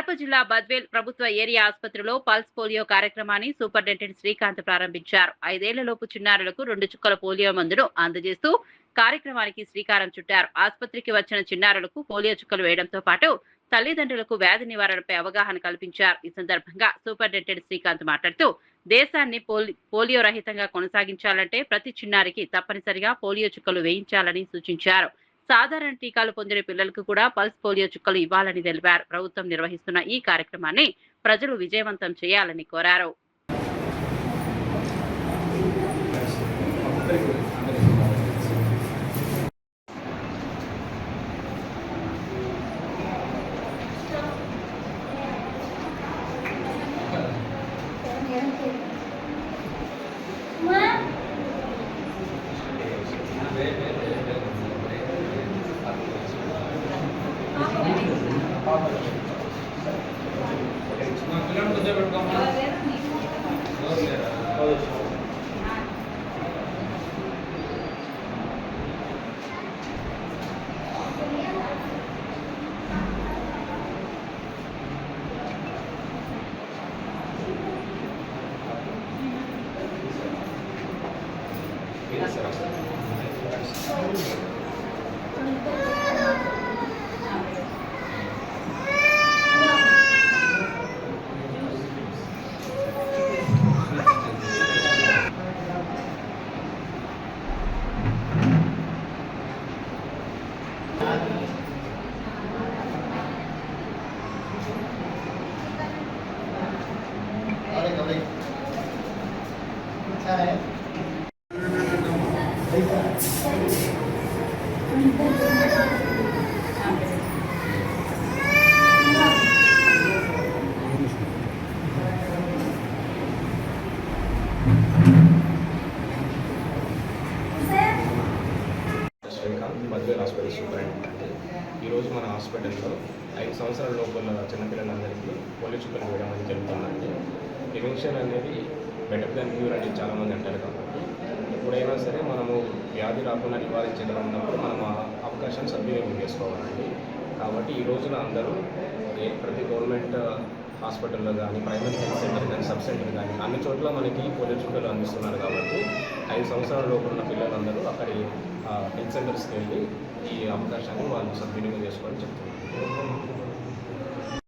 కడప జిల్లా బద్వేల్ ప్రభుత్వ ఏరియా ఆసుపత్రిలో పల్స్ పోలియో కార్యక్రమాన్ని సూపరింటెండెంట్ శ్రీకాంత్ ప్రారంభించారు. 5 ఏళ్లలోపు చిన్నారులకు 2 చుక్కల పోలియో మందును అందజేస్తూ కార్యక్రమానికి శ్రీకారం చుట్టారు. ఆసుపత్రికి వచ్చిన చిన్నారులకు పోలియో చుక్కలు వేయడంతో పాటు తల్లిదండ్రులకు వ్యాధి నివారణపై అవగాహన కల్పించారు. ఈ సందర్భంగా సూపరింటెండెంట్ శ్రీకాంత్ మాట్లాడుతూ దేశాన్ని పోలియో రహితంగా కొనసాగించాలంటే ప్రతి చిన్నారికి తప్పనిసరిగా పోలియో చుక్కలు వేయించాలని సూచించారు. సాధారణ టీకాలు పొందిన పిల్లలకు కూడా పల్స్ పోలియో చుక్కలు ఇవ్వాలని తెలిపారు. ప్రభుత్వం నిర్వహిస్తున్న ఈ కార్యక్రమాన్ని ప్రజలు విజయవంతం చేయాలని కోరారు. Badvel hospital superintendent. ఈరోజు మన హాస్పిటల్లో 5 సంవత్సరాల లోపల చిన్నపిల్లలందరికీ పోలియో చుక్కలు వేయడం అనేది జరుగుతుందండి. ప్రివెన్షన్ అనేది బెటర్ దాన్ క్యూర్ అని చాలామంది అంటారు. కాబట్టి ఎప్పుడైనా సరే మనము వ్యాధి రాకుండా నివారించగలిగినప్పుడు మనం ఆ అవకాశాన్ని సద్వినియోగం చేసుకోవాలండి. కాబట్టి ఈ రోజున అందరూ ప్రతి గవర్నమెంట్ హాస్పిటల్లో కానీ, ప్రైమరీ హెల్త్ సెంటర్ కానీ, సబ్ సెంటర్ కానీ అన్ని చోట్ల మనకి పోలియో చుక్కలు అందిస్తున్నారు. కాబట్టి 5 సంవత్సరాల లోపు ఉన్న పిల్లలందరూ అక్కడి హెల్త్ సెంటర్స్కి వెళ్ళి ఈ అవకాశాన్ని వాళ్ళు సద్వినియోగం చేసుకోవాలని చెప్తున్నారు.